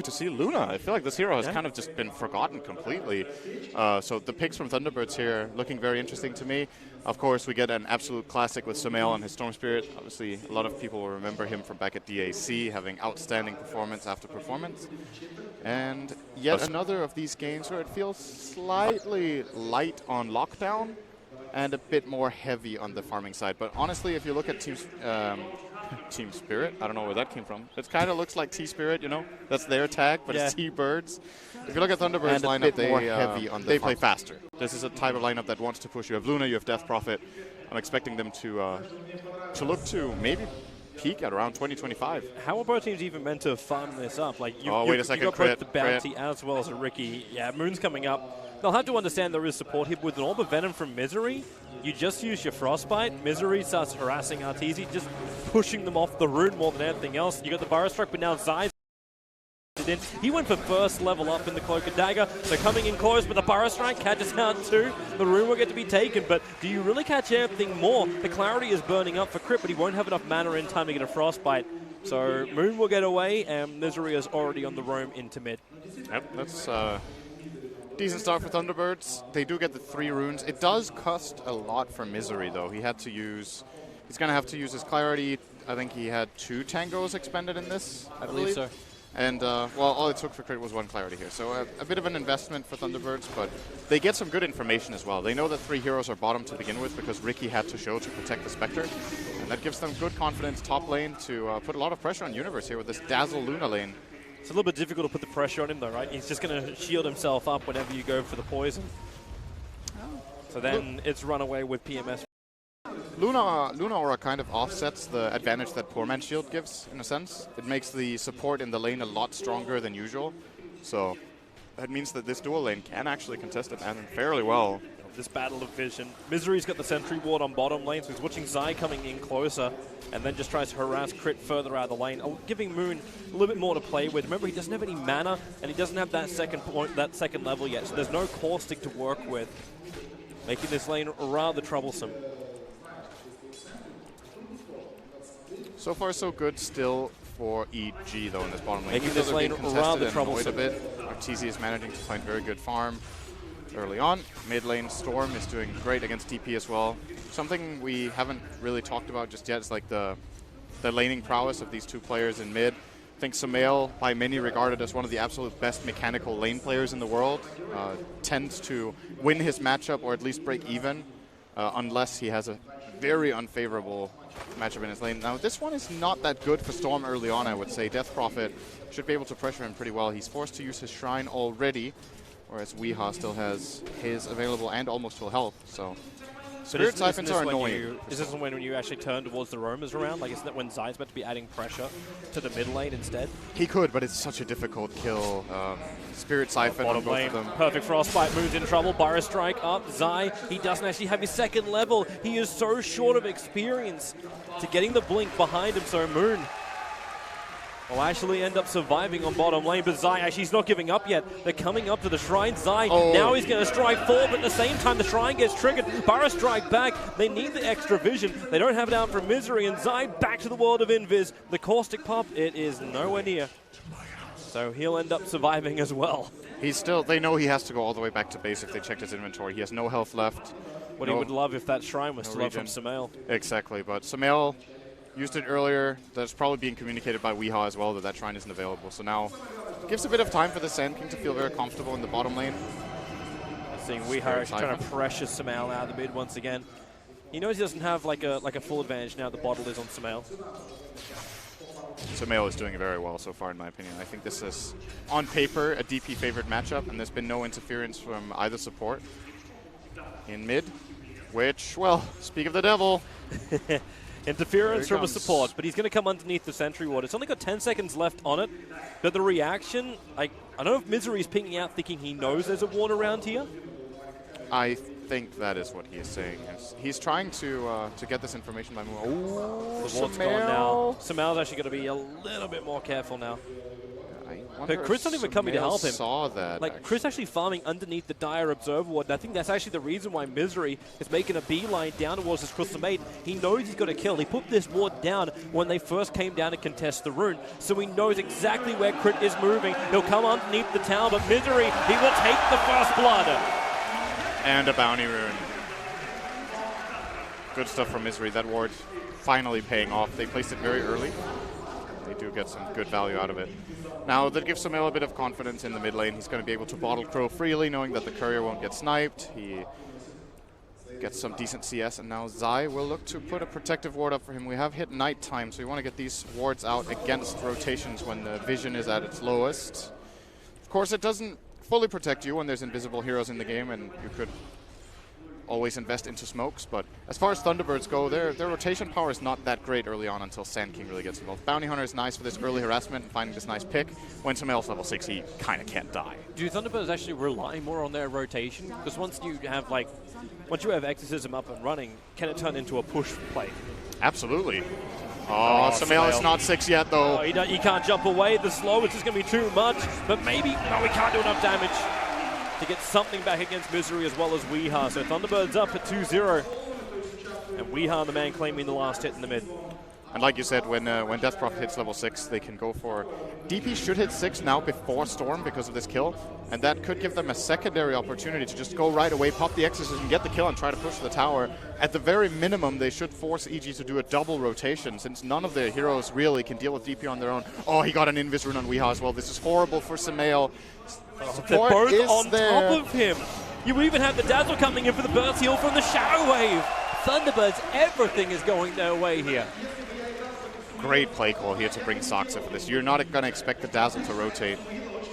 to see Luna. I feel like this hero has kind of just been forgotten completely. So the picks from Thunderbirds here looking very interesting to me. Of course, we get an absolute classic with Sumail and his Storm Spirit. Obviously, a lot of people will remember him from back at DAC, having outstanding performance after performance. And yet another of these games where it feels slightly light on lockdown and a bit more heavy on the farming side. But honestly, if you look at Team Spirit, I don't know where that came from. It kind of looks like T-Spirit, you know? That's their tag, but it's T-Birds. If you look at Thunderbirds lineup, they play faster. This is a type of lineup that wants to push. You have Luna, you have Death Prophet. I'm expecting them to look to maybe peak at around 2025. How are both teams even meant to farm this up? Like you wait a second, got both the bounty as well as a Ricky. Yeah, Moon's coming up. They'll have to understand there is support here with an Orb of Venom from Misery. You just use your Frostbite. Misery starts harassing Arteezy, just pushing them off the rune more than anything else. You got the Burrow Strike, but now Zai's in. He went for first level up in the Cloak and Dagger. So coming in close, but the Burrow Strike catches out too. The rune will get to be taken, but do you really catch anything more? The Clarity is burning up for crit, but he won't have enough mana in time to get a Frostbite. So Moon will get away, and Misery is already on the roam into mid. Yep, that's decent start for Thunderbirds. They do get the 3 runes. It does cost a lot for Misery, though. He's going to have to use his Clarity. I think he had 2 Tangos expended in this, I believe so. And, well, all it took for crit was 1 Clarity here. So a bit of an investment for Thunderbirds, but they get some good information as well. They know that 3 heroes are bottom to begin with because Ricky had to show to protect the Spectre. And that gives them good confidence top lane to put a lot of pressure on Universe here with this Dazzle Luna lane. It's a little bit difficult to put the pressure on him though, right? He's just going to shield himself up whenever you go for the poison. So then it's run away with PMS. Luna Aura kind of offsets the advantage that Poor Man's Shield gives, in a sense. It makes the support in the lane a lot stronger than usual. So that means that this dual lane can actually contest it and fairly well. This battle of vision. Misery's got the sentry ward on bottom lane, so he's watching Zai coming in closer and then just tries to harass crit further out of the lane, giving Moon a little bit more to play with. Remember, he doesn't have any mana and he doesn't have that second level yet, so there's no caustic to work with, making this lane rather troublesome. So far, so good still for EG, though, in this bottom lane. Making this lane rather troublesome. A bit. Arteezy is managing to find very good farm early on. Mid lane, Storm is doing great against DP as well. Something we haven't really talked about just yet is like the laning prowess of these 2 players in mid. I think Sumail, by many regarded as one of the absolute best mechanical lane players in the world, tends to win his matchup or at least break even, unless he has a very unfavorable matchup in his lane. Now, this one is not that good for Storm early on, I would say. Death Prophet should be able to pressure him pretty well. He's forced to use his Shrine already, whereas Weeha still has his available and almost full health. So Spirit Siphons are annoying. Is this when you actually turn towards the roamers around? Like, isn't that when Zai's meant to be adding pressure to the mid lane instead? He could, but it's such a difficult kill. Spirit Siphon on both of them. Perfect Frostbite, Moon's in trouble. Burrow Strike up. Zai, he doesn't actually have his second level. He is so short of experience to getting the blink behind him, so Moon will actually end up surviving on bottom lane, but Zai actually is not giving up yet. They're coming up to the Shrine. Zai, now he's going to strike forward, but at the same time the Shrine gets triggered. Burrow Strike back. They need the extra vision. They don't have it out from Misery, and Zai back to the world of Invis. The Caustic Pop, it is nowhere near. So he'll end up surviving as well. They know he has to go all the way back to base if they checked his inventory. He has no health left. What he would love if that Shrine was still up from Sumail. Exactly, but Sumail used it earlier. That's probably being communicated by Weeha as well, that Shrine isn't available. So now gives a bit of time for the Sand King to feel very comfortable in the bottom lane. Seeing Weeha actually trying to pressure Sumail out of the mid once again. He knows he doesn't have like a full advantage now. The bottle is on Sumail. Sumail is doing very well so far, in my opinion. I think this is, on paper, a DP favored matchup, and there's been no interference from either support in mid, which, well, speak of the devil. Interference from a support, but he's going to come underneath the sentry ward. It's only got 10 seconds left on it, but the reaction, I don't know if Misery's pinging out thinking he knows there's a ward around here. I think that is what he is saying. He's trying to get this information by moving. Oh, the ward's gone now. Sumail's actually going to be a little bit more careful now. But Chris not even coming to help him. Saw that. Like, Chris actually farming underneath the Dire Observer Ward. And I think that's actually the reason why Misery is making a beeline down towards this Crystal Maiden. He knows he's got to kill. He put this ward down when they first came down to contest the rune. So he knows exactly where Crit is moving. He'll come underneath the tower, but Misery, he will take the first blood. And a bounty rune. Good stuff from Misery. That ward finally paying off. They placed it very early. They do get some good value out of it. Now, that gives Sumail a bit of confidence in the mid lane. He's going to be able to bottle Crow freely, knowing that the courier won't get sniped. He gets some decent CS, and now Zai will look to put a protective ward up for him. We have hit nighttime, so you want to get these wards out against rotations when the vision is at its lowest. Of course, it doesn't fully protect you when there's invisible heroes in the game, and you could always invest into smokes, but as far as Thunderbirds go, their rotation power is not that great early on until Sand King really gets involved. Bounty Hunter is nice for this early harassment and finding this nice pick. When Sumail's level 6, he kind of can't die. Do Thunderbirds actually rely more on their rotation? Because once you have Exorcism up and running, can it turn into a push play? Absolutely. Oh, Sumail is not 6 yet, though. Oh, he can't jump away. The slow is just going to be too much, but maybe, no, he can't do enough damage to get something back against Misery as well as Weeha. So Thunderbirds up at 2-0. And Weeha, the man claiming the last hit in the mid. And like you said, when Death Prophet hits level 6, they can go for... DP should hit 6 now before Storm because of this kill. And that could give them a secondary opportunity to just go right away, pop the Exorcism, get the kill, and try to push the tower. At the very minimum, they should force EG to do a double rotation, since none of their heroes really can deal with DP on their own. Oh, he got an Invis rune on Weeha as well. This is horrible for Sumail. They're both on top of him. You even have the Dazzle coming in for the burst heal from the Shadow Wave. Thunderbirds, everything is going their way here. Great play call here to bring Saksa for this. You're not going to expect the Dazzle to rotate.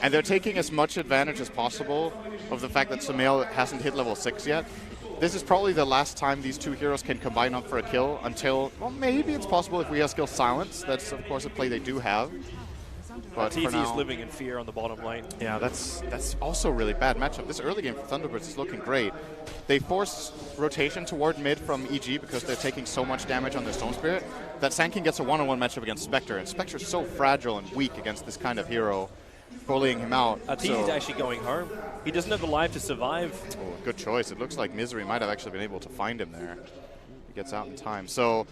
And they're taking as much advantage as possible of the fact that Sumail hasn't hit level 6 yet. This is probably the last time these two heroes can combine up for a kill until, well, maybe it's possible if we have skill Silence. That's, of course, a play they do have. But TZ is living in fear on the bottom lane. Yeah, that's also a really bad matchup. This early game for Thunderbirds is looking great. They force rotation toward mid from EG because they're taking so much damage on their Stone Spirit that Sand King gets a one-on-one matchup against Spectre, and Spectre's so fragile and weak against this kind of hero, bullying him out. TZ's actually going home. He doesn't have the life to survive. Oh, good choice. It looks like Misery might have actually been able to find him there. He gets out in time. So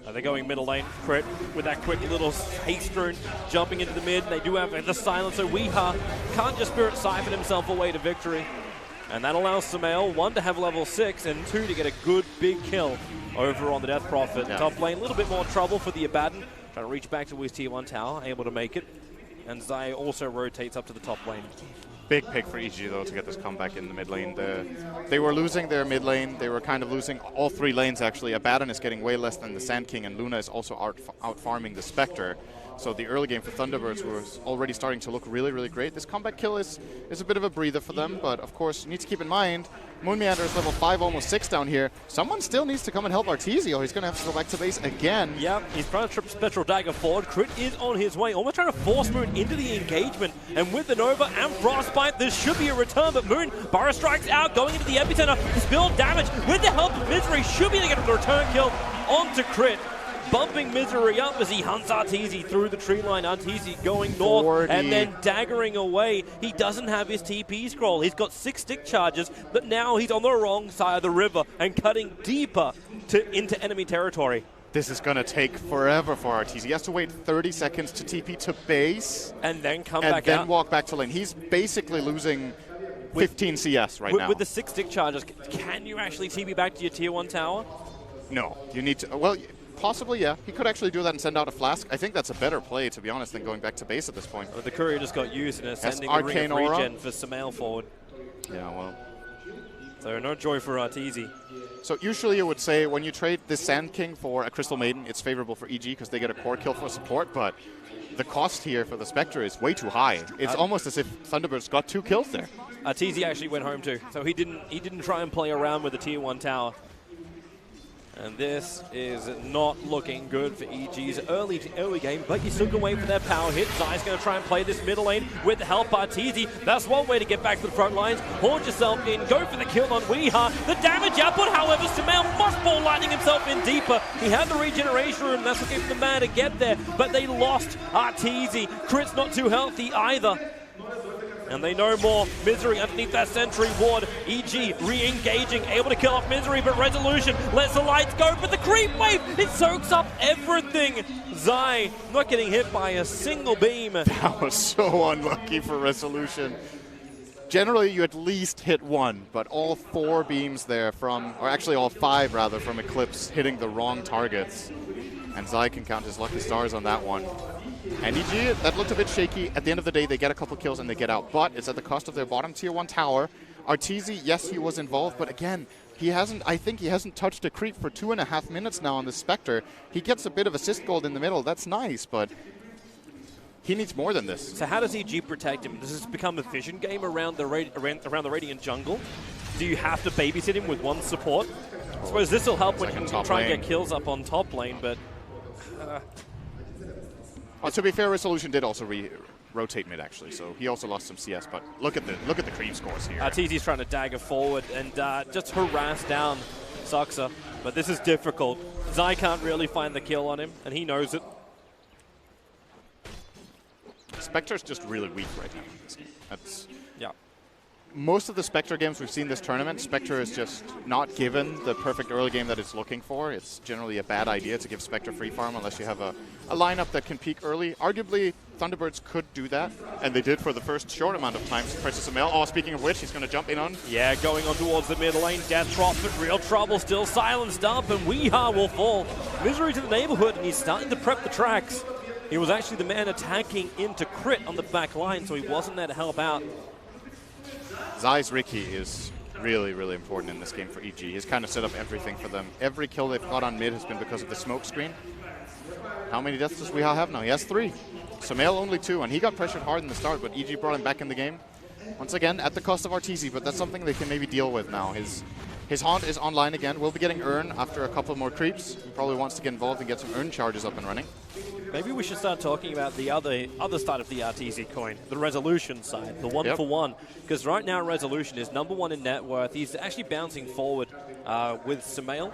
they're going middle lane. Crit with that quick little haste rune jumping into the mid. They do have the silence, so Weeha can't just Spirit Siphon himself away to victory. And that allows Sumail, 1, to have level 6, and 2, to get a good big kill over on the Death Prophet. Yeah. Top lane, a little bit more trouble for the Abaddon. Trying to reach back to his tier 1 tower, able to make it. And Zai also rotates up to the top lane. Big pick for EG, though, to get this comeback in the mid lane. They were losing their mid lane. They were kind of losing all 3 lanes, actually. Abaddon is getting way less than the Sand King, and Luna is also out-farming the Spectre. So the early game for Thunderbirds was already starting to look really, really great. This comeback kill is a bit of a breather for them, but of course you need to keep in mind, Moon Meander is level 5, almost 6 down here. Someone still needs to come and help Arteezy, or he's going to have to go back to base again. Yeah, he's trying to trip Spectral Dagger forward. Crit is on his way, almost trying to force Moon into the engagement. And with the Nova and Frostbite, this should be a return, but Moon, Burrow strikes out, going into the epicenter. Spill damage with the help of Misery, should be able to get a return kill onto Crit. Bumping Misery up as he hunts Arteezy through the tree line. Arteezy going north 40. And then daggering away. He doesn't have his TP scroll. He's got 6 stick charges, but now he's on the wrong side of the river and cutting deeper into enemy territory. This is going to take forever for Arteezy. He has to wait 30 seconds to TP to base. And then come back out. And then walk back to lane. He's basically losing 15 CS right now. With the 6 stick charges, can you actually TP back to your tier 1 tower? No. You need to... Well, possibly, yeah. He could actually do that and send out a flask. I think that's a better play, to be honest, than going back to base at this point. The courier just got used and is sending the ring of regen for Sumail forward. Yeah, well. So no joy for Arteezy. So usually you would say when you trade the Sand King for a Crystal Maiden, it's favorable for EG because they get a core kill for support, but the cost here for the Spectre is way too high. It's almost as if Thunderbirds got 2 kills there. Arteezy actually went home too, so he didn't try and play around with the tier 1 tower. And this is not looking good for EG's early game, but you still can wait for their power hit. Zai's going to try and play this middle lane with the help by Arteezy. That's one way to get back to the front lines. Hold yourself in, go for the kill on Weeha. The damage output, however, Sumail must ball lighting himself in deeper. He had the regeneration room, that's what gave him the man to get there, but they lost Arteezy. Crit's not too healthy either. And they know more. Misery underneath that sentry ward. EG re-engaging, able to kill off Misery, but Resolution lets the lights go. But the creep wave, it soaks up everything. Zai not getting hit by a single beam. That was so unlucky for Resolution. Generally, you at least hit one, but all 4 beams there from, or actually all 5 rather, from Eclipse hitting the wrong targets. And Zai can count his lucky stars on that one. And EG, that looked a bit shaky. At the end of the day, they get a couple kills and they get out. But it's at the cost of their bottom tier 1 tower. Arteezy, yes, he was involved, but again, I think he hasn't touched a creep for 2.5 minutes now on the Spectre. He gets a bit of assist gold in the middle. That's nice, but he needs more than this. So how does EG protect him? Does this become a vision game around the Radiant jungle? Do you have to babysit him with one support? I suppose this will help when he can try and get kills up on top lane, but... Well, to be fair, Resolution did also rotate mid actually, so he also lost some CS. But look at the creep scores here. Arteezy's trying to dagger forward and just harass down Suxa, but this is difficult. Zai can't really find the kill on him, and he knows it. Spectre's just really weak right now in this game. That's yeah. Most of the Spectre games we've seen this tournament, Spectre is just not given the perfect early game that it's looking for. It's generally a bad idea to give Spectre free farm unless you have a lineup that can peak early. Arguably, Thunderbirds could do that, and they did for the first short amount of time. Precious Sumail. Oh, speaking of which, he's going to jump in on. Yeah, going on towards the mid lane. Death Trop, but real trouble still silenced up, and Weeha will fall. Misery to the neighborhood, and he's starting to prep the tracks. He was actually the man attacking into Crit on the back line, so he wasn't there to help out. Zai's Riki is really, really important in this game for EG. He's kind of set up everything for them. Every kill they've got on mid has been because of the smoke screen. How many deaths does Weeha have now? He has 3. Sumail only 2, and he got pressured hard in the start, but EG brought him back in the game. Once again, at the cost of Arteezy, but that's something they can maybe deal with now. His Haunt is online again. We'll be getting Urn after a couple more creeps. He probably wants to get involved and get some Urn charges up and running. Maybe we should start talking about the other side of the Arteezy coin, the Resolution side, the 1-for-1. Because right now Resolution is #1 in net worth. He's actually bouncing forward with Sumail.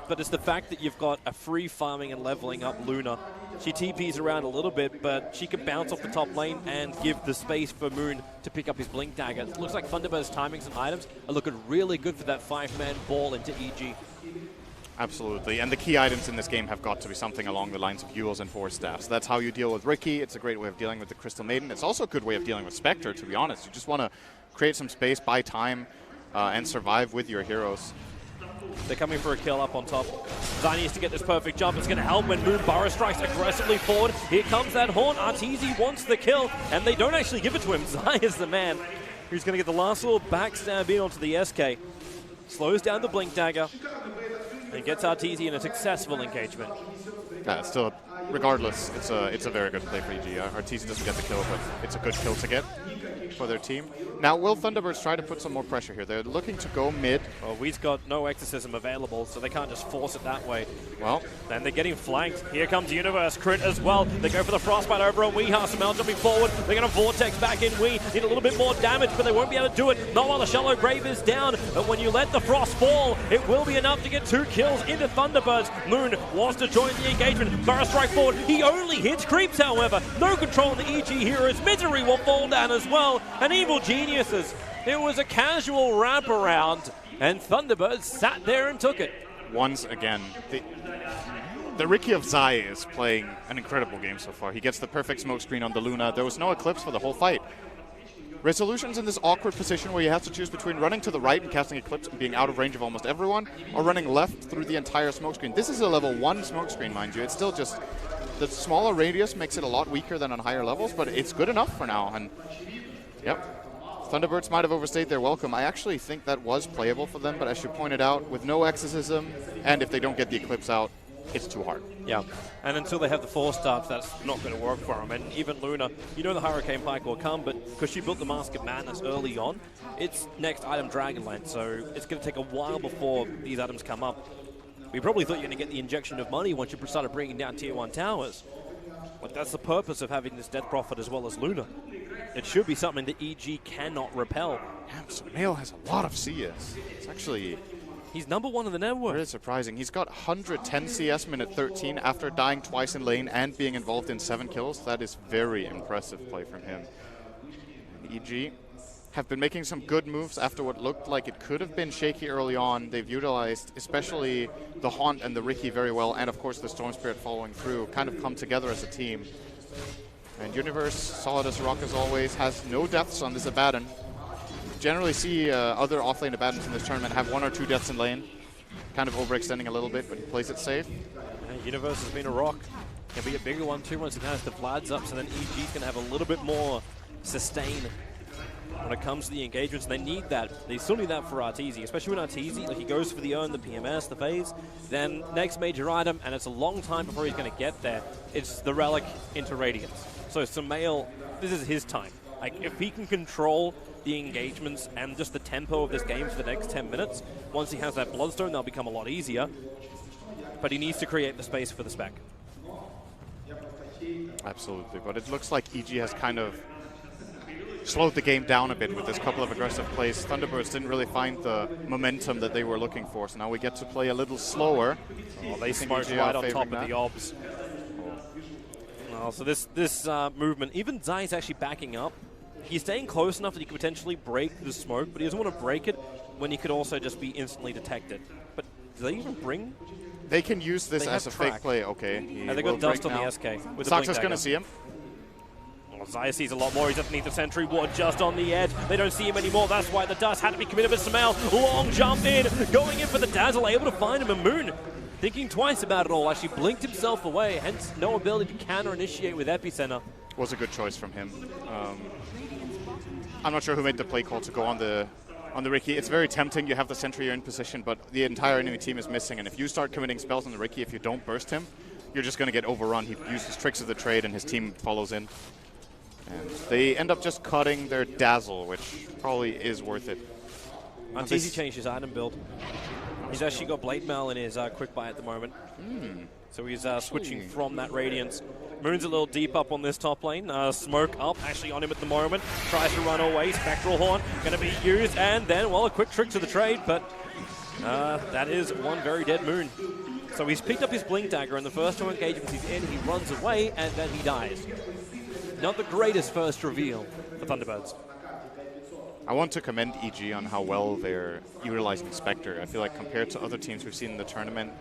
But it's the fact that you've got a free farming and leveling up Luna. She TPs around a little bit, but she can bounce off the top lane and give the space for Moon to pick up his Blink Dagger. It looks like Thunderbird's timings and items are looking really good for that 5-man ball into EG. Absolutely, and the key items in this game have got to be something along the lines of Euls and Force Staffs. That's how you deal with Riki. It's a great way of dealing with the Crystal Maiden. It's also a good way of dealing with Spectre, to be honest. You just want to create some space, buy time, and survive with your heroes. They're coming for a kill up on top. Zai needs to get this perfect jump. It's going to help when Moon Burrow strikes aggressively forward. Here comes that Haunt. Arteezy wants the kill, and they don't actually give it to him. Zai is the man who's going to get the last little backstab in onto the SK. Slows down the Blink Dagger and gets Arteezy in a successful engagement. Yeah, it's still, regardless, it's a very good play for EG. Arteezy doesn't get the kill, but it's a good kill to get for their team. Now, will Thunderbirds try to put some more pressure here? They're looking to go mid. Well, we've got no Exorcism available, so they can't just force it that way. Well, then they're getting flanked. Here comes Universe, Crit as well. They go for the Frostbite over on Weeha. Sumail jumping forward. They're going to Vortex back in Wee. Need a little bit more damage, but they won't be able to do it. Not while the Shallow Grave is down. But when you let the Frost fall, it will be enough to get 2 kills into Thunderbirds. Moon wants to join the engagement. Burrow strike forward. He only hits creeps, however. No control on the EG heroes. Misery will fall down as well. And Evil Geniuses. It was a casual wraparound, and Thunderbirds sat there and took it. Once again, the Riki of Zai is playing an incredible game so far. He gets the perfect smoke screen on the Luna. There was no Eclipse for the whole fight. Resolution's in this awkward position where he has to choose between running to the right and casting Eclipse and being out of range of almost everyone, or running left through the entire smoke screen. This is a level 1 smoke screen, mind you. It's still just, the smaller radius makes it a lot weaker than on higher levels, but it's good enough for now. And yep. Thunderbirds might have overstayed their welcome. I actually think that was playable for them, but as you pointed out, with no Exorcism, and if they don't get the Eclipse out, it's too hard. Yeah, and until they have the 4 starts, that's not going to work for them. And even Luna, you know the Hurricane Pike will come, but because she built the Mask of Madness early on, it's next item Dragonlance, so it's going to take a while before these items come up. We probably thought you were going to get the injection of money once you started bringing down Tier 1 towers. But that's the purpose of having this Death Prophet as well as Luna. It should be something that EG cannot repel. Damn, Sumail has a lot of CS. It's actually... He's #1 in the network. Very surprising. He's got 110 CS minute 13 after dying twice in lane and being involved in 7 kills. That is very impressive play from him. And EG have been making some good moves after what looked like it could have been shaky early on. They've utilized especially the Haunt and the Riki very well, and of course the Storm Spirit following through, kind of come together as a team. And Universe, solid as rock as always, has no deaths on this Abaddon. Generally see other offlane Abaddons in this tournament have 1 or 2 deaths in lane. Kind of overextending a little bit, but he plays it safe. Universe has been a rock. Can be a bigger one too once he has the Vlad's up, so then EG's going to have a little bit more sustain when it comes to the engagements. They need that. They still need that for Arteezy, especially when Arteezy, like, he goes for the urn, the PMS, the phase, then next major item, and it's a long time before he's going to get there. It's the Relic into Radiance. So Sumail, this is his time. Like, if he can control the engagements and just the tempo of this game for the next 10 minutes, once he has that Bloodstone, they'll become a lot easier. But he needs to create the space for the spec. Absolutely, but it looks like EG has kind of slowed the game down a bit with this couple of aggressive plays. Thunderbirds didn't really find the momentum that they were looking for, so now we get to play a little slower. Oh, they smoked right on top of the obs. Oh, so this movement, even Zai's actually backing up. He's staying close enough that he could potentially break the smoke, but he doesn't want to break it when he could also just be instantly detected. But do they even bring? They can use this as a fake play. Okay. And they got dust on the SK. Saxa's going to see him. Oh, Zaya sees a lot more. He's underneath the sentry ward, just on the edge. They don't see him anymore. That's why the dust had to be committed. But Sumail, long jump in, going in for the dazzle, able to find him. And Moon, thinking twice about it all, actually blinked himself away. Hence, no ability to counter initiate with Epicenter. Was a good choice from him. I'm not sure who made the play call to go on the Riki. It's very tempting. You have the sentry in position, but the entire enemy team is missing. And if you start committing spells on the Riki, if you don't burst him, you're just going to get overrun. He uses tricks of the trade, and his team follows in. And they end up just cutting their dazzle, which probably is worth it. Arteezy changed his item build. He's actually got Blade Mail in his quick buy at the moment. So he's switching from that Radiance. Moon's a little deep up on this top lane. Smoke up, actually on him at the moment. Tries to run away. Spectral Horn going to be used. And then, well, a quick trick to the trade. But that is one very dead Moon. So he's picked up his Blink Dagger. In the first 2 engagements he's in, he runs away, and then he dies. Not the greatest first reveal for Thunderbirds. I want to commend EG on how well they're utilizing Spectre. I feel like compared to other teams we've seen in the tournament,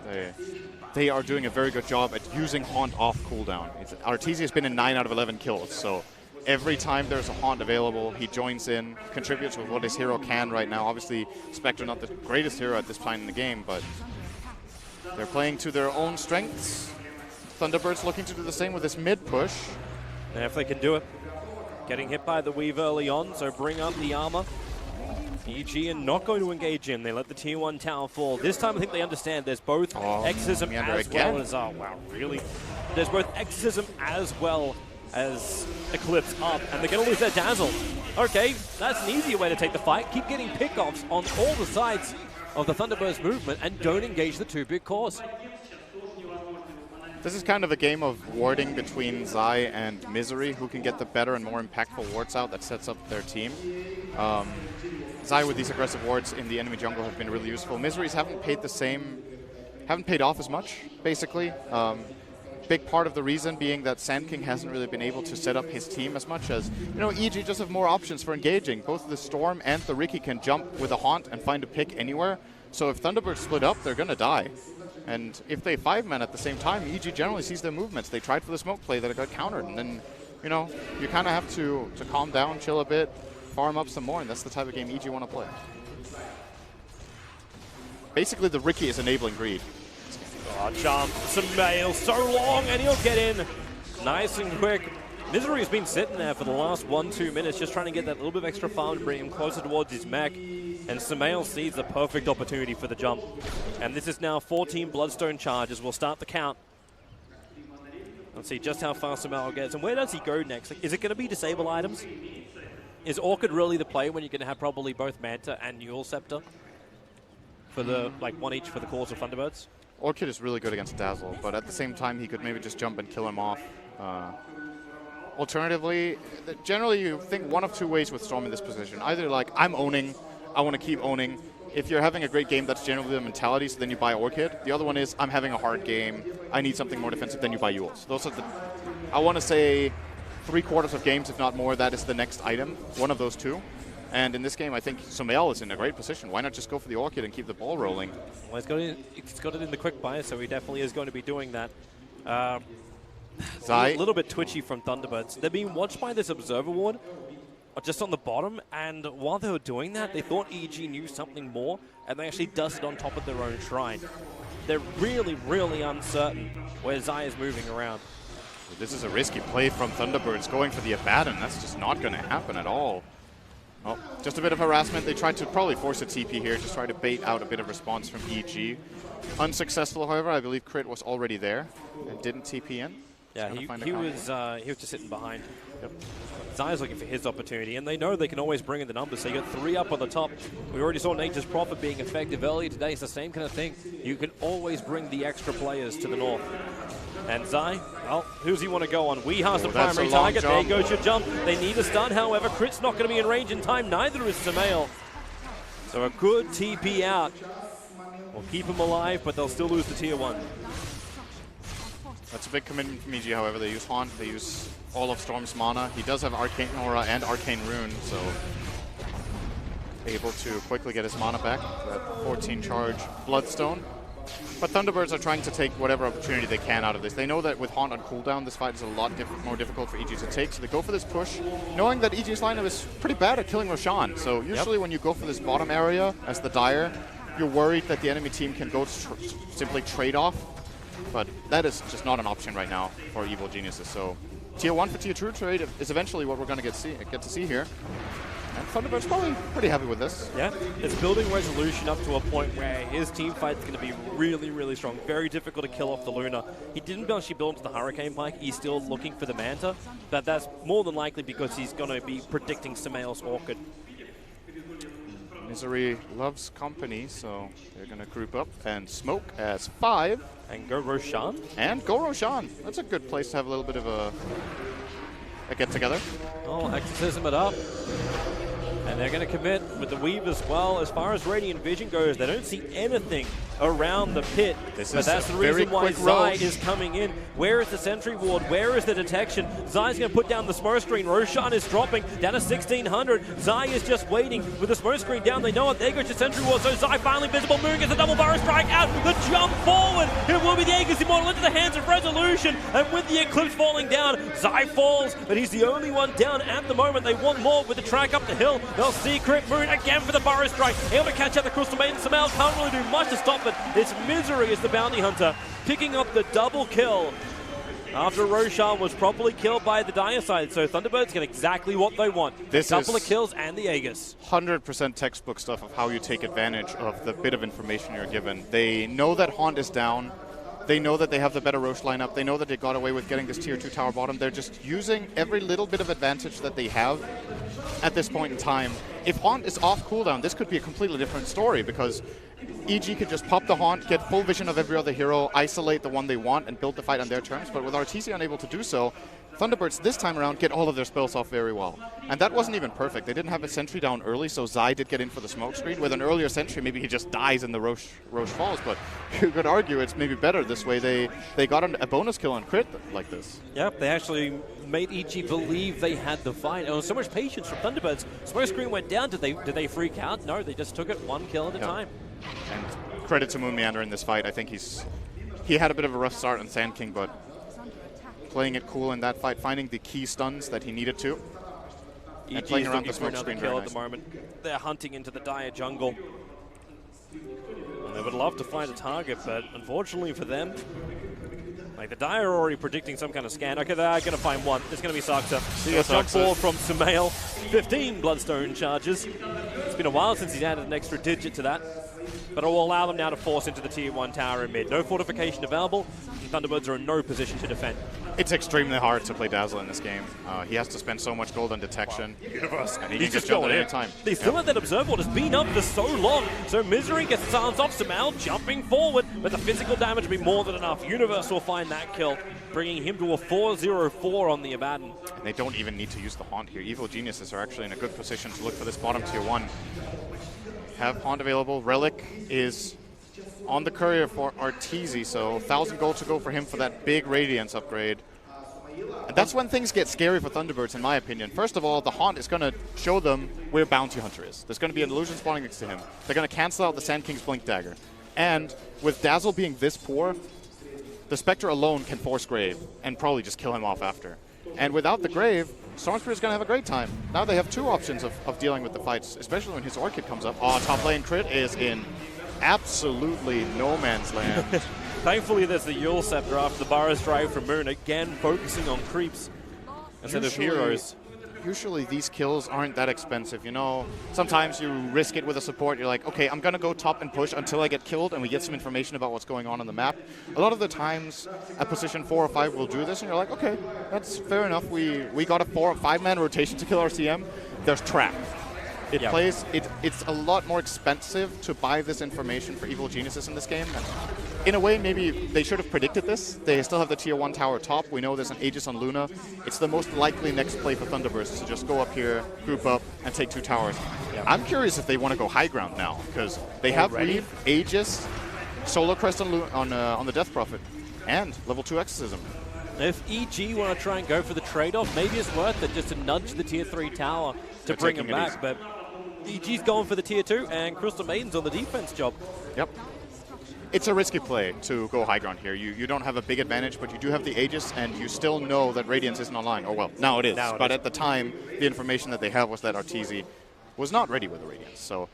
they are doing a very good job at using Haunt off cooldown. Arteezy has been in 9 out of 11 kills, so every time there's a Haunt available, he joins in, contributes with what his hero can right now. Obviously, Spectre not the greatest hero at this point in the game, but they're playing to their own strengths. Thunderbirds looking to do the same with this mid push. And if they can do it. Getting hit by the weave early on, so bring up the armor. EG are not going to engage in. They let the Tier 1 tower fall. This time I think they understand there's both Exorcism as well as... Oh, wow, really? There's both Exorcism as well as Eclipse up, and they're going to lose their Dazzle. Okay, that's an easier way to take the fight. Keep getting pickoffs on all the sides of the Thunderbirds movement and don't engage the 2 big cores. This is kind of a game of warding between Zai and Misery, who can get the better and more impactful wards out that sets up their team. Zai with these aggressive wards in the enemy jungle have been really useful. Miseries haven't paid off as much, basically. Big part of the reason being that Sand King hasn't really been able to set up his team as much as, EG just have more options for engaging. Both the Storm and the Riki can jump with a Haunt and find a pick anywhere. So if Thunderbirds split up, they're going to die. And if they 5-man at the same time, EG generally sees their movements. They tried for the smoke play that got countered. And then, you kind of have to calm down, chill a bit, farm up some more, and that's the type of game EG want to play. Basically, the Riki is enabling greed. Oh, jump, Sumail, so long, and he'll get in. Nice and quick. Misery has been sitting there for the last 1-2 minutes, just trying to get that little bit of extra farm to bring him closer towards his mech. And Sumail sees the perfect opportunity for the jump. And this is now 14 Bloodstone charges. We'll start the count. Let's see just how far Sumail gets. And where does he go next? Like, is it going to be disable items? Is Orchid really the play when you're going to have probably both Manta and Newell Scepter? For the, one each for the cores of Thunderbirds? Orchid is really good against Dazzle, but at the same time, he could maybe just jump and kill him off. Alternatively, generally you think one of two ways with Storm in this position. Either like, I'm owning, I want to keep owning. If you're having a great game, that's generally the mentality, so then you buy Orchid. The other one is, I'm having a hard game, I need something more defensive, then you buy Yules. Those are the, I want to say, 3/4 of games, if not more, that is the next item, one of those two. And in this game, I think Sumail is in a great position. Why not just go for the Orchid and keep the ball rolling? Well, he's got it in the quick buy, so he definitely is going to be doing that. A little bit twitchy from Thunderbirds. They're being watched by this observer ward just on the bottom, and while they were doing that, they thought EG knew something more, and they actually dusted on top of their own shrine. They're really, really uncertain where Zai is moving around. This is a risky play from Thunderbirds, going for the Abaddon. That's just not going to happen at all. Oh, just a bit of harassment. They tried to probably force a TP here, just try to bait out a bit of response from EG. Unsuccessful, however. I believe Crit was already there and didn't TP in. Yeah, he was just sitting behind. Yep. Zai's looking for his opportunity, and they know they can always bring in the numbers. So you got 3 up on the top. We already saw Nature's Prophet being effective earlier today. It's the same kind of thing. You can always bring the extra players to the north. And Zai, well, who's he want to go on? Weeha's the primary target. There goes your jump. They need a stun. However, Crit's not going to be in range in time. Neither is Sumail. So a good TP out will keep him alive, but they'll still lose the tier 1. That's a big commitment from EG, however. They use Haunt, they use all of Storm's mana. He does have Arcane Aura and Arcane Rune, so able to quickly get his mana back. That 14 charge Bloodstone. But Thunderbirds are trying to take whatever opportunity they can out of this. They know that with Haunt on cooldown, this fight is a lot more difficult for EG to take, so they go for this push, knowing that EG's lineup is pretty bad at killing Roshan. So usually when you go for this bottom area as the Dire, you're worried that the enemy team can go simply trade off. But that is just not an option right now for Evil Geniuses. So tier 1 for tier 2 trade is eventually what we're going to get to see here. And Thunderbird's probably pretty happy with this. Yeah, it's building Resolution up to a point where his team fight's going to be really, really strong. Very difficult to kill off the Luna. He didn't actually build into the Hurricane Pike. He's still looking for the Manta. But that's more than likely because he's going to be predicting Sumail's Orchid. Misery loves company, so they're going to group up and smoke as 5. And go Roshan. And go Roshan. That's a good place to have a little bit of a get-together. Oh, Exorcism it up. And they're going to commit with the Weave as well. As far as Radiant Vision goes, they don't see anything around the pit. But that's the reason why Zai is coming in. Where is the Sentry Ward? Where is the detection? Zai's going to put down the smoke screen. Roshan is dropping down to 1600. Zai is just waiting with the smoke screen down. They know it. There goes the Sentry Ward. So Zai finally visible. Moon gets a double barrel strike out. The jump forward. It will be the Aegis Immortal into the hands of Resolution. And with the Eclipse falling down, Zai falls. But he's the only one down at the moment. They want more with the track up the hill. They'll see Crit Moon again for the Burrow Strike. Able to catch out the Crystal Maiden. Sumail can't really do much to stop it. It's Misery is the bounty hunter, picking up the double kill after Roshan was properly killed by the Dire side. So Thunderbirds get exactly what they want. This a couple of kills and the Aegis. 100% textbook stuff of how you take advantage of the bit of information you're given. They know that Haunt is down. They know that they have the better Roche lineup. They know that they got away with getting this tier 2 tower bottom. They're just using every little bit of advantage that they have at this point in time. If Haunt is off cooldown, this could be a completely different story because EG could just pop the Haunt, get full vision of every other hero, isolate the one they want, and build the fight on their terms. But with RTC unable to do so, Thunderbirds this time around get all of their spells off very well. And that wasn't even perfect. They didn't have a sentry down early, so Zai did get in for the smoke screen. With an earlier sentry, maybe he just dies and the Roche falls. But you could argue it's maybe better this way. They got a bonus kill on Crit like this. Yep, they actually made EG believe they had the fight. Oh, so much patience from Thunderbirds. Smoke screen went down. Did they freak out? No, they just took it one kill at a time. And credit to Moon Meander in this fight. I think he had a bit of a rough start on Sand King, but playing it cool in that fight, finding the key stuns that he needed to, and playing around the smoke screen very nice. At the moment. They're hunting into the Dire jungle. And they would love to find a target, but unfortunately for them, like the Dire are already predicting some kind of scan. Okay, they're going to find one. It's going to be Saksa. Jump forward from Sumail. 15 Bloodstone charges. It's been a while since he's added an extra digit to that. But it will allow them now to force into the tier 1 tower in mid. No fortification available, and Thunderbirds are in no position to defend. It's extremely hard to play Dazzle in this game. He has to spend so much gold on detection. Universe. And he can just jump at any time. They still have that Observer Ward. It's been up for so long. So Misery gets silenced off. Sumail jumping forward, but the physical damage will be more than enough. Universe will find that kill, bringing him to a 4-0-4 on the Abaddon. And they don't even need to use the Haunt here. Evil Geniuses are actually in a good position to look for this bottom tier 1. Have Haunt available. Relic is on the courier for Arteezy, so 1,000 gold to go for him for that big Radiance upgrade. And that's when things get scary for Thunderbirds, in my opinion. First of all, the Haunt is going to show them where Bounty Hunter is. There's going to be an illusion spawning next to him. They're going to cancel out the Sand King's Blink Dagger. And with Dazzle being this poor, the Spectre alone can force Grave and probably just kill him off after. And without the Grave, Stormspirit is going to have a great time. Now they have 2 options of dealing with the fights, especially when his Orchid comes up. Oh, top lane crit is in absolutely no man's land. Thankfully, there's the Yule Scepter after the Burrows drive from Moon, again focusing on creeps instead of heroes. Usually these kills aren't that expensive, you know. Sometimes you risk it with a support. You're like, okay, I'm going to go top and push until I get killed and we get some information about what's going on the map. A lot of the times, a position 4 or 5 will do this, and you're like, okay, that's fair enough. We got a 4 or 5-man rotation to kill our CM. There's trap. It's a lot more expensive to buy this information for Evil Geniuses in this game. And in a way, maybe they should have predicted this. They still have the tier 1 tower top. We know there's an Aegis on Luna. It's the most likely next play for Thunderbirds to just go up here, group up, and take 2 towers. Yep. I'm curious if they want to go high ground now, because they have Reef, Aegis, Solar Crest on the Death Prophet, and level 2 Exorcism. If EG want to try and go for the trade-off, maybe it's worth it just to nudge the tier 3 tower to bring him back. But EG's going for the tier 2, and Crystal Maiden's on the defense job. Yep. It's a risky play to go high ground here. You don't have a big advantage, but you do have the Aegis, and you still know that Radiance isn't online. Oh, well, now it is. But at the time, the information that they have was that Arteezy was not ready with the Radiance. So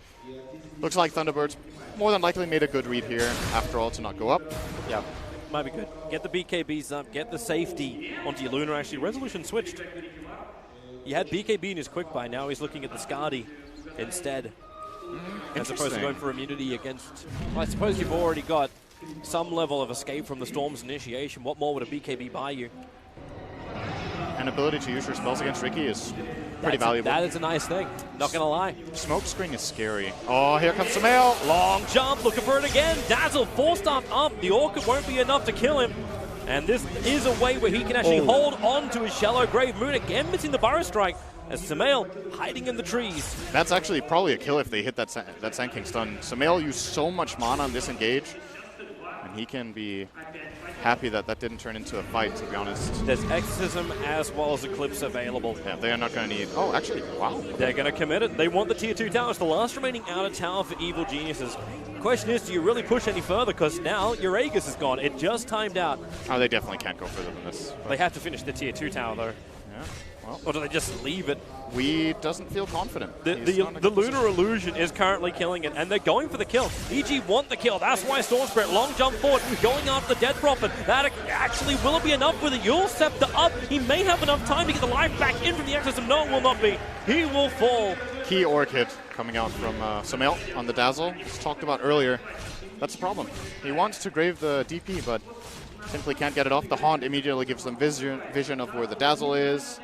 looks like Thunderbirds more than likely made a good read here, after all, to not go up. Yeah, might be good. Get the BKBs up, get the safety onto your Luna. Actually, Resolution switched. He had BKB in his quick buy. Now he's looking at the Skadi instead. As opposed to going for immunity against... Well, I suppose you've already got some level of escape from the Storm's initiation. What more would a BKB buy you? An ability to use your spells against Riki is pretty valuable. That is a nice thing. Not going to lie. Smoke screen is scary. Oh, here comes Sumail. Long jump, looking for it again. Dazzle, 4-star up. The Orchid won't be enough to kill him. And this is a way where he can actually hold on to his shallow grave. Moon again missing the Burrow Strike, as Sumail hiding in the trees. That's actually probably a kill if they hit that Sand King stun. Sumail used so much mana on this engage, and he can be happy that that didn't turn into a fight, to be honest. There's Exorcism as well as Eclipse available. Yeah, they are not going to need... Oh, actually, wow. They're going to commit it. They want the tier 2 tower. It's the last remaining outer tower for Evil Geniuses. The question is, do you really push any further? Because now your Aegis is gone. It just timed out. Oh, they definitely can't go further than this. They have to finish the tier 2 tower, though. Yeah. Well, or do they just leave it? We doesn't feel confident. The Lunar Illusion is currently killing it, and they're going for the kill. EG want the kill. That's why Storm Spirit long jump forward, going after the Death Prophet. That actually will it be enough with a Yule Scepter up? He may have enough time to get the life back in from the Exorcism. No, it will not be. He will fall. Key Orchid coming out from Sumail on the Dazzle. As talked about earlier. That's the problem. He wants to grave the DP, but simply can't get it off. The Haunt immediately gives them vision of where the Dazzle is.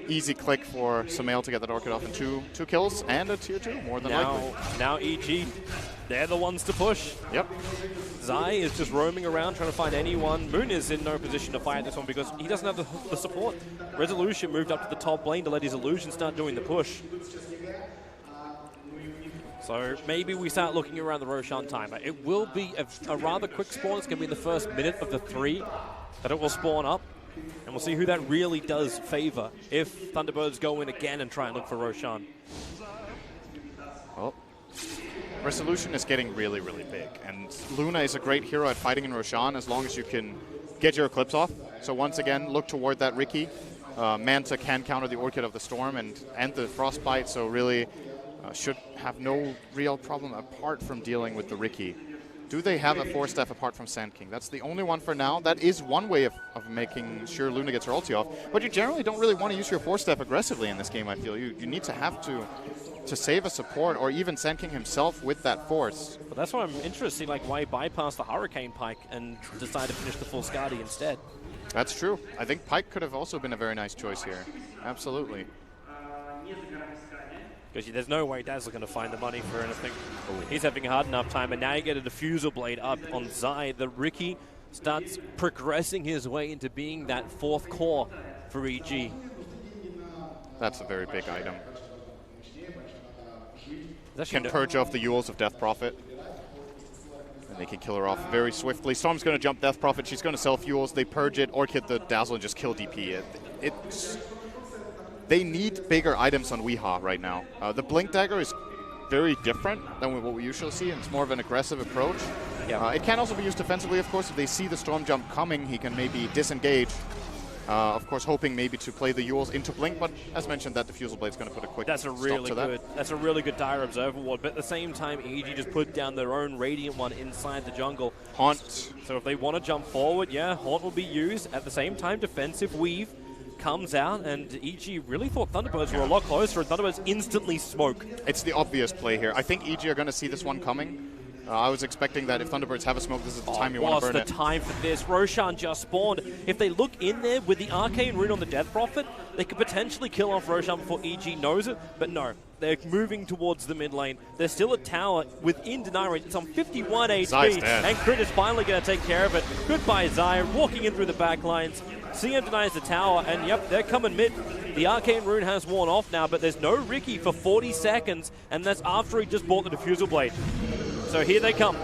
Easy click for Sumail to get that Orchid off in two kills and a tier 2, more than likely. Now EG, they're the ones to push. Yep. Zai is just roaming around trying to find anyone. Moon is in no position to fight this one because he doesn't have the support. Resolution moved up to the top lane to let his illusion start doing the push. So maybe we start looking around the Roshan timer. It will be a rather quick spawn. It's going to be in the first minute of the 3 that it will spawn up. And we'll see who that really does favor if Thunderbirds go in again and try and look for Roshan. Well, Resolution is getting really, really big. And Luna is a great hero at fighting in Roshan as long as you can get your Eclipse off. So once again, look toward that Riki. Manta can counter the Orchid of the Storm and the Frostbite, so really should have no real problem apart from dealing with the Riki. Do they have a 4-staff apart from Sand King? That's the only one for now. That is one way of making sure Luna gets her ulti off. But you generally don't really want to use your 4-staff aggressively in this game, I feel. You need to have to save a support or even Sand King himself with that force. But that's why I'm interested in why he bypassed the Hurricane Pike and decided to finish the full Skadi instead. That's true. I think Pike could have also been a very nice choice here. Absolutely. Because there's no way Dazzler going to find the money for anything. He's having a hard enough time, and now you get a diffusal blade up on Zai. The Ricky starts progressing his way into being that fourth core for EG. That's a very big item. Can purge off the Yules of Death Prophet. And they can kill her off very swiftly. Storm's going to jump Death Prophet. She's going to self-Yules. They purge it, or hit the Dazzle and just kill DP. They need bigger items on Weehaw right now. The Blink Dagger is very different than what we usually see, and it's more of an aggressive approach. Yeah. It can also be used defensively, of course. If they see the Storm jump coming, he can maybe disengage. Of course, hoping maybe to play the Yules into Blink, but as mentioned, that Diffusal Blade's going to put a quick That's a really stop to good. That's a really good Dire Observer ward. But at the same time, EG just put down their own Radiant one inside the jungle. Haunt. So if they want to jump forward, yeah, Haunt will be used. At the same time, defensive Weave comes out, and EG really thought Thunderbirds were a lot closer, and Thunderbirds instantly smoke. It's the obvious play here. I think EG are going to see this one coming. I was expecting that if Thunderbirds have a smoke, this is the time you want to burn it. What's the time for this? Roshan just spawned. If they look in there with the Arcane Rune on the Death Prophet, they could potentially kill off Roshan before EG knows it, but no. They're moving towards the mid lane. There's still a tower within deny range. It's on 51 HP, and Crit is finally going to take care of it. Goodbye, Zai, walking in through the back lines. CM denies the tower, and yep, they're coming mid. The Arcane Rune has worn off now, but there's no Ricky for 40 seconds, and that's after he just bought the Diffusal Blade. So here they come.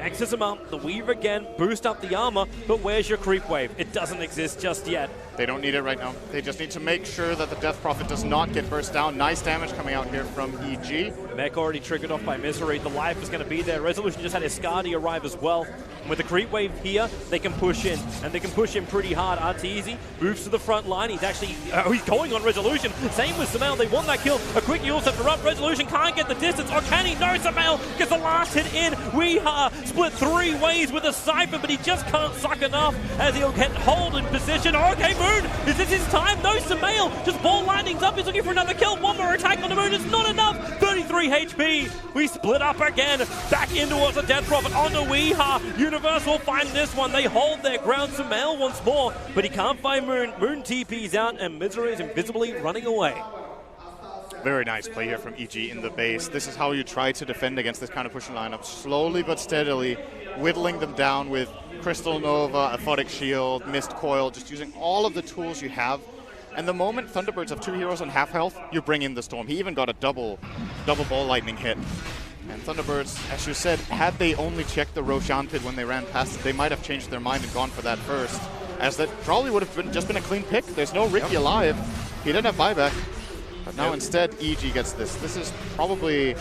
X's him up, the Weave again, boost up the armor, but where's your creep wave? It doesn't exist just yet. They don't need it right now. They just need to make sure that the Death Prophet does not get burst down. Nice damage coming out here from EG. Mech already triggered off by Misery. The life is going to be there. Resolution just had Escardi arrive as well. And with the creep wave here, they can push in, and they can push in pretty hard. Arteezy moves to the front line. He's actually, he's going on Resolution. Same with Sumail. They want that kill. A quick Yule set for up. Resolution can't get the distance. Or can he? No, Sumail gets the last hit in. Weehaw split 3 ways with a Cypher, but he just can't suck enough as he'll get hold in position. Okay, Moon, is this his time? No, Sumail just ball landings up. He's looking for another kill. One more attack on the Moon. It's not enough. 33 HP. We split up again. Back in towards the Death Prophet on the Weehaw. Universe will find this one. They hold their ground. Sumail once more, but he can't find Moon. Moon TP's out, and Misery is invisibly running away. Very nice play here from EG in the base. This is how you try to defend against this kind of pushing lineup. Slowly but steadily, whittling them down with Crystal Nova, Aphotic Shield, Mist Coil, just using all of the tools you have. And the moment Thunderbirds have 2 heroes on half health, you bring in the Storm. He even got a double ball lightning hit. And Thunderbirds, as you said, had they only checked the Roshan pit when they ran past it, they might have changed their mind and gone for that first. As that probably would have just been a clean pick. There's no Ricky alive. He didn't have buyback. But now instead, EG gets this. This is probably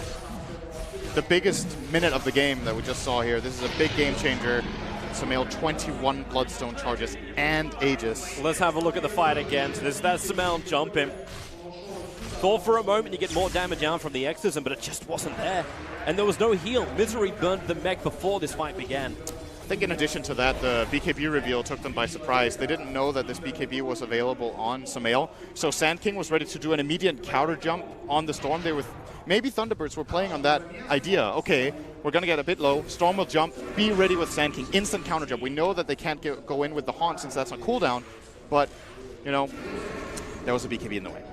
the biggest minute of the game that we just saw here. This is a big game changer. Sumail 21 Bloodstone charges and Aegis. Let's have a look at the fight again. So this is that Sumail jump in. Thought for a moment you get more damage down from the Exorcism, but it just wasn't there. And there was no heal. Misery burned the mech before this fight began. I think in addition to that, the BKB reveal took them by surprise. They didn't know that this BKB was available on Sumail. So Sand King was ready to do an immediate counter jump on the Storm. Maybe Thunderbirds were playing on that idea. Okay, we're going to get a bit low. Storm will jump. Be ready with Sand King. Instant counter jump. We know that they can't go in with the Haunt since that's on cooldown. But, you know, there was a BKB in the way.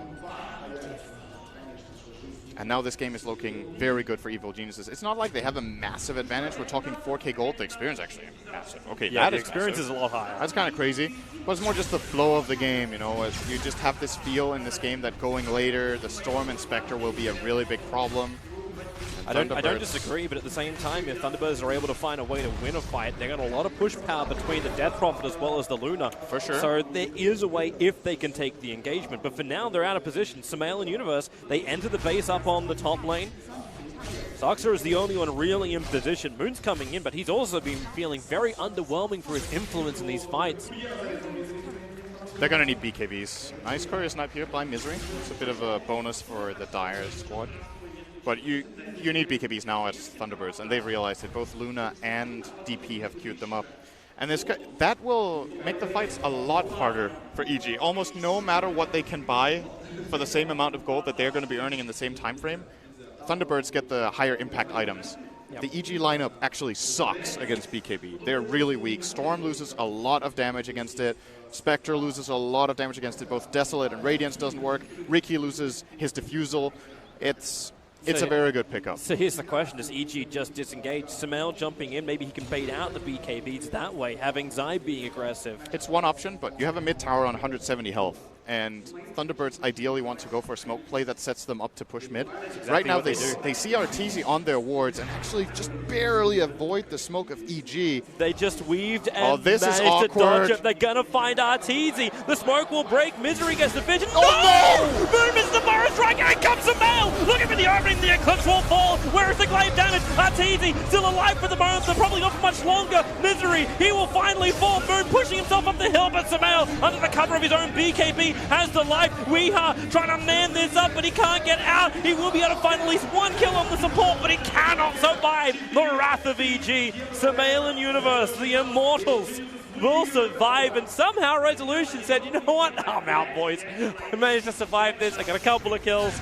And now this game is looking very good for Evil Geniuses. It's not like they have a massive advantage. We're talking 4K gold. The experience actually massive. Okay, yeah, that the is experience massive. is a lot higher. That's kind of crazy. But it's more just the flow of the game, you know. As you just have this feel in this game that going later, the Storm and Spectre will be a really big problem. I don't disagree, but at the same time, if Thunderbirds are able to find a way to win a fight, they got a lot of push power between the Death Prophet as well as the Luna. For sure. So there is a way if they can take the engagement. But for now, they're out of position. Sumail and Universe, they enter the base up on the top lane. Saxa is the only one really in position. Moon's coming in, but he's also been feeling very underwhelming for his influence in these fights. They're going to need BKBs. Nice courier snipe here by Misery. It's a bit of a bonus for the Dire squad. But you need BKBs now as Thunderbirds, and they've realized that both Luna and DP have queued them up. And that will make the fights a lot harder for EG. Almost no matter what they can buy for the same amount of gold that they're going to be earning in the same time frame, Thunderbirds get the higher impact items. the EG lineup actually sucks against BKB. They're really weak. Storm loses a lot of damage against it. Spectre loses a lot of damage against it. Both Desolate and Radiance doesn't work. Riki loses his Diffusal. It's a very good pickup. So here's the question. Does EG just disengage? Sumail jumping in, maybe he can bait out the BKBs that way, having Zai being aggressive. It's one option, but you have a mid tower on 170 health. And Thunderbirds ideally want to go for a smoke play that sets them up to push mid. Exactly right now, they see Arteezy on their wards and actually just barely avoid the smoke of EG. They just weaved and this is managed to dodge awkward. it. They're going to find Arteezy. The smoke will break. Misery gets the vision. Oh, no! Boom is the Burrow strike. Here comes the mail. Looking for the opening. The Eclipse will fall. Where is the glaive damage? Arteezy still alive for the moment. They're probably not for much longer. Misery, he will finally fall. Moon pushing himself up the hill, but Sumail, under the cover of his own BKB, has the life. Weeha trying to man this up, but he can't get out. He will be able to find at least one kill on the support, but he cannot survive the wrath of EG. Sumail and Universe, the Immortals, will survive, and somehow Resolution said, you know what? I'm out, boys. I managed to survive this. I got a couple of kills.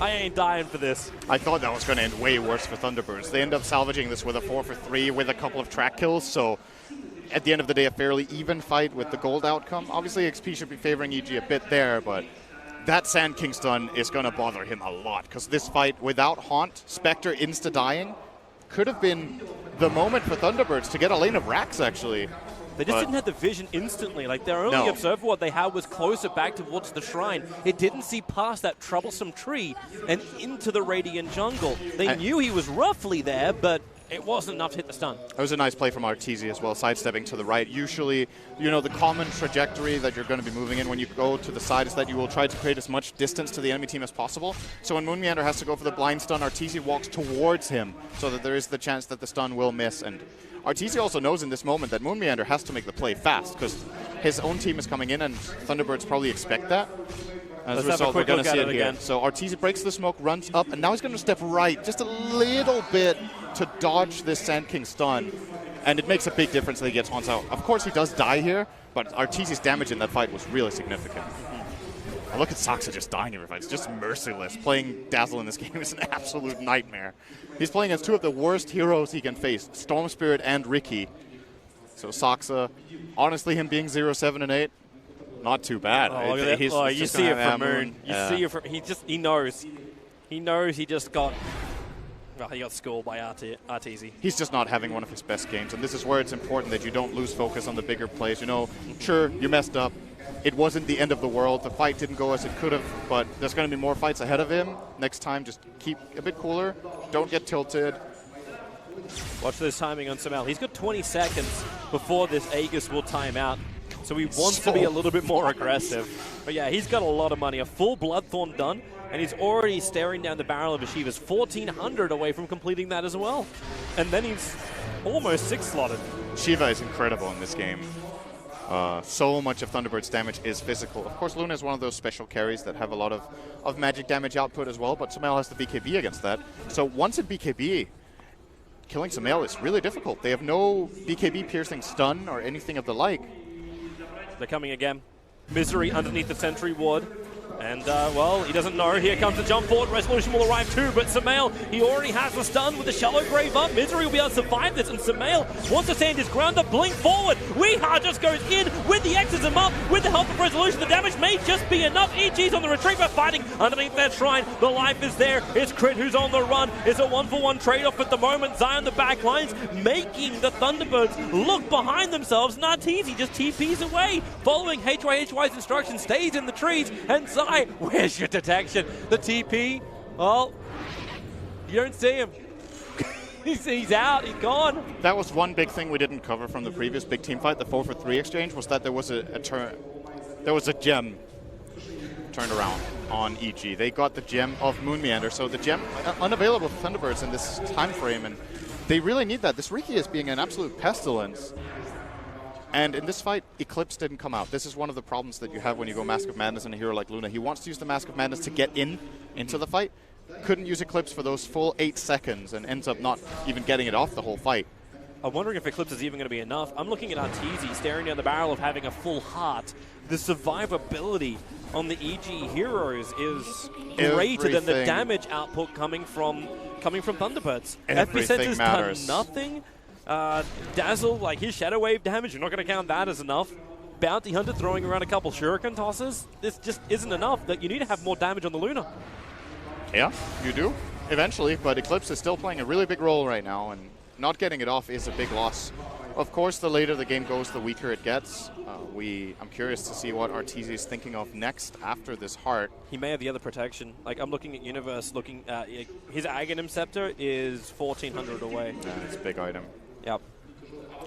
I ain't dying for this. I thought that was going to end way worse for Thunderbirds. They end up salvaging this with a 4-for-3 with a couple of track kills, so at the end of the day, a fairly even fight with the gold outcome. Obviously, XP should be favoring EG a bit there, but that Sand King stun is going to bother him a lot, because this fight without Haunt, Spectre insta-dying, could have been the moment for Thunderbirds to get a lane of racks, actually. They just didn't have the vision instantly. Like, their only observer what they had was closer back towards the shrine. It didn't see past that troublesome tree and into the Radiant jungle. They knew he was roughly there, but it wasn't enough to hit the stun. It was a nice play from Arteezy as well, sidestepping to the right. Usually, the common trajectory that you're going to be moving in when you go to the side is that you will try to create as much distance to the enemy team as possible. So when Moon Meander has to go for the blind stun, Arteezy walks towards him so that there is the chance that the stun will miss. And Arteezy also knows in this moment that Moon Meander has to make the play fast, because his own team is coming in and Thunderbirds probably expect that. As a result, we're going to see it here. So Arteezy breaks the smoke, runs up, and now he's going to step right just a little bit to dodge this Sand King stun. And it makes a big difference that he gets haunts out. Of course, he does die here, but Arteezy's damage in that fight was really significant. And look at Saksa just dying every fight. It's just merciless. Playing Dazzle in this game is an absolute nightmare. He's playing against two of the worst heroes he can face, Storm Spirit and Riki. So Saksa, honestly, him being 0-7 and 8, not too bad. Oh, look at that. Oh, you see it from Moon. You see it from, he knows. He knows he just got, well, he got schooled by Arteezy. He's just not having one of his best games, and this is where it's important that you don't lose focus on the bigger plays. Sure, you messed up. It wasn't the end of the world. The fight didn't go as it could have, but there's going to be more fights ahead of him. Next time, just keep a bit cooler. Don't get tilted. Watch this timing on Sumail. He's got 20 seconds before this Aegis will time out. So he wants to be a little bit more aggressive. But yeah, he's got a lot of money. A full Bloodthorn done, and he's already staring down the barrel of a Shiva's 1,400 away from completing that as well. And then he's almost 6-slotted. Shiva is incredible in this game. So much of Thunderbird's damage is physical. Of course, Luna is one of those special carries that have a lot of magic damage output as well, but Sumail has the BKB against that. So once in BKB, killing Sumail is really difficult. They have no BKB piercing stun or anything of the like. They're coming again. Misery underneath the sentry ward. And, well, he doesn't know. Here comes the jump forward. Resolution will arrive too, but Sumail, he already has the stun with the shallow grave up. Misery will be able to survive this, and Sumail wants to stand his ground up, blink forward. Weeha just goes in with the exorcism up, with the help of Resolution. The damage may just be enough. EG's on the retreat, but fighting underneath that shrine. The life is there. It's Crit who's on the run. It's a 1-for-1 trade-off at the moment. Zai on the back lines, making the Thunderbirds look behind themselves. Arteezy just TPs away, following HYHY's instructions, stays in the trees, and Zai, where's your detection? The TP, well, you don't see him. He's out, he's gone. That was one big thing we didn't cover from the previous big team fight, the 4-for-3 exchange, was that there was a gem turned around on EG. They got the gem of Moon Meander, so the gem unavailable for Thunderbirds in this time frame, and they really need that. This Riki is being an absolute pestilence. And in this fight, Eclipse didn't come out. This is one of the problems that you have when you go Mask of Madness in a hero like Luna. He wants to use the Mask of Madness to get into the fight. Couldn't use Eclipse for those full 8 seconds and ends up not even getting it off the whole fight. I'm wondering if Eclipse is even going to be enough. I'm looking at Arteezy staring down the barrel of having a full heart. The survivability on the EG heroes is greater than the damage output coming from Thunderbirds. Epicenter's done nothing. Dazzle, like his Shadow Wave damage, you're not going to count that as enough. Bounty Hunter throwing around a couple Shuriken tosses. This just isn't enough. That you need to have more damage on the Luna. Yeah, you do, eventually, but Eclipse is still playing a really big role right now, and not getting it off is a big loss. Of course, the later the game goes, the weaker it gets. I'm curious to see what Arteezy is thinking of next after this heart. He may have the other protection. Like, I'm looking at Universe, looking at his Aghanim Scepter is 1,400 away. Yeah, it's a big item. Yep.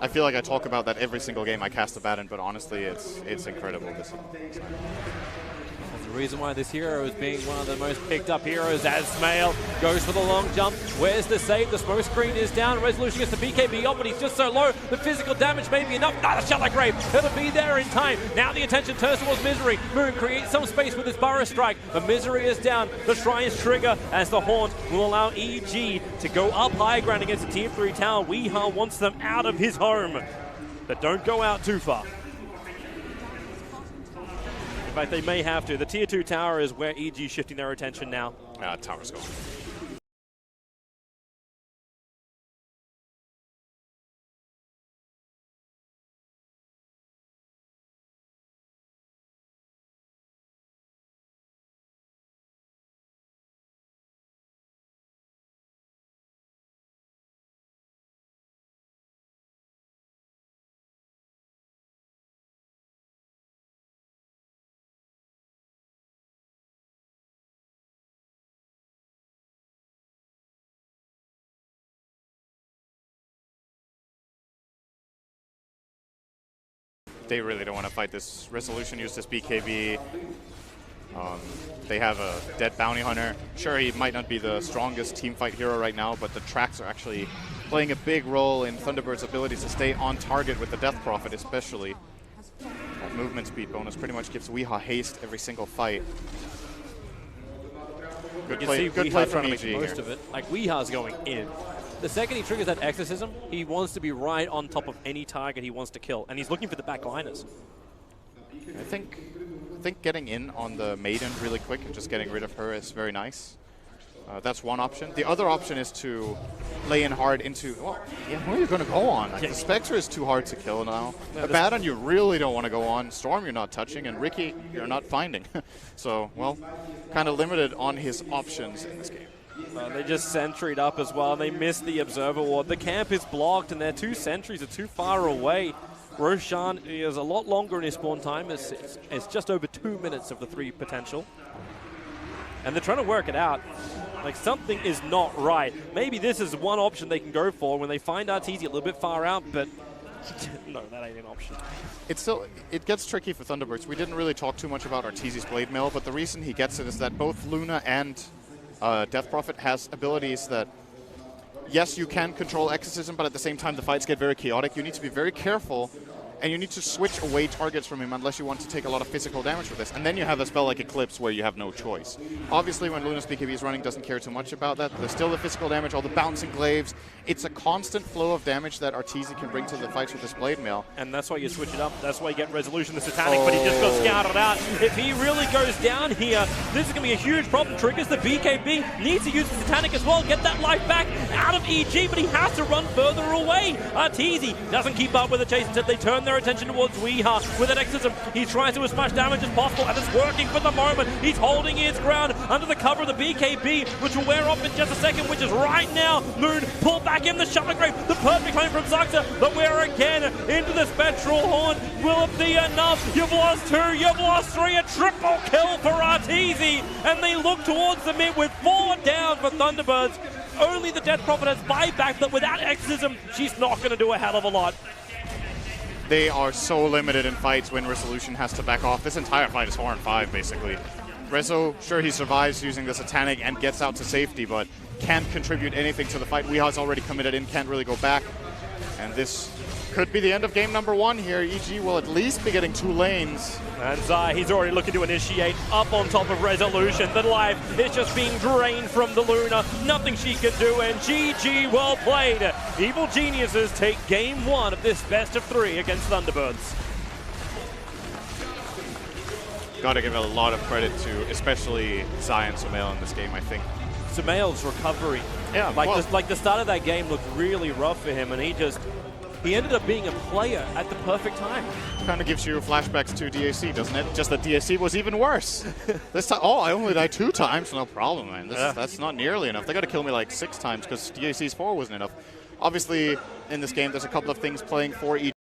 I feel like I talk about that every single game I cast a Baton, but honestly, it's incredible. This There's a reason why this hero is being one of the most picked up heroes as Smail goes for the long jump. Where's the save? The smoke screen is down. Resolution gets the BKB up, but he's just so low. The physical damage may be enough. The Shallow Grave. It'll be there in time. Now the attention turns towards Misery. Moon creates some space with his Burrow Strike, but Misery is down. The Shrine's trigger as the Haunt will allow EG to go up high ground against the Tier 3 tower. Weeha wants them out of his home, but don't go out too far. In fact, they may have to. The Tier 2 tower is where EG is shifting their attention now. Tower's gone. They really don't want to fight this. Resolution used this BKB. They have a dead Bounty Hunter. Sure, he might not be the strongest team fight hero right now, but the tracks are actually playing a big role in Thunderbird's ability to stay on target with the Death Prophet, especially. That movement speed bonus pretty much gives Weeha haste every single fight. Good play from EG here. Most of it. Like, Weeha's going in. The second he triggers that Exorcism, he wants to be right on top of any target he wants to kill, and he's looking for the backliners. I think getting in on the Maiden really quick and just getting rid of her is very nice. That's one option. The other option is to lay in hard into, well, yeah, who are you going to go on? Like, the Spectre is too hard to kill now. No, Abaddon you really don't want to go on. Storm you're not touching, and Ricky you're not finding. So, well, kind of limited on his options in this game. They just sentryed up as well. They missed the Observer Ward. The camp is blocked, and their two sentries are too far away. Roshan is a lot longer in his spawn time. It's just over 2 minutes of the 3 potential. And they're trying to work it out. Like, something is not right. Maybe this is one option they can go for when they find Arteezy a little bit far out, but no, that ain't an option. It gets tricky for Thunderbirds. We didn't really talk too much about Arteezy's Blade Mail, but the reason he gets it is that both Luna and Death Prophet has abilities that, yes, you can control Exorcism, but at the same time the fights get very chaotic. You need to be very careful, and you need to switch away targets from him unless you want to take a lot of physical damage with this. And then you have a spell like Eclipse where you have no choice. Obviously, when Luna's BKB is running, doesn't care too much about that. There's still the physical damage, all the bouncing glaives. It's a constant flow of damage that Arteezy can bring to the fights with his Blade Mail. And that's why you switch it up. That's why you get Resolution, the Satanic, but he just got scouted out. If he really goes down here, this is going to be a huge problem. Triggers the BKB, needs to use the Satanic as well, get that life back out of EG, but he has to run further away. Arteezy doesn't keep up with the chase until they turn their attention towards Weeha with an Exorcism. He tries to as much damage as possible, and it's working for the moment. He's holding his ground under the cover of the BKB, which will wear off in just a second, which is right now. Moon pulled back in the Shutter Grave, the perfect home from Zuxa, but we're again into the Spectral Horn. Will it be enough? You've lost 2, you've lost 3, a triple kill for Arteezy, and they look towards the mid with 4 down for Thunderbirds. Only the Death Prophet has buyback, but without Exorcism, she's not going to do a hell of a lot. They are so limited in fights when Resolution has to back off. This entire fight is 4-5, basically. Rezo, sure, he survives using the Satanic and gets out to safety, but can't contribute anything to the fight. Weeha's already committed in, can't really go back. And this could be the end of game number 1 here. EG will at least be getting 2 lanes. And Zai, he's already looking to initiate up on top of Resolution. The life is just being drained from the Luna. Nothing she can do, and GG, well played. Evil Geniuses take game 1 of this best of 3 against Thunderbirds. Got to give a lot of credit to especially Zai and Sumail in this game, I think. Sumail's recovery. Yeah, like the start of that game looked really rough for him, and he ended up being a player at the perfect time. Kind of gives you flashbacks to DAC, doesn't it? Just that DAC was even worse. This time, I only died 2 times. No problem, man. That's not nearly enough. They got to kill me like 6 times because DAC's 4 wasn't enough. Obviously, in this game, there's a couple of things playing for each.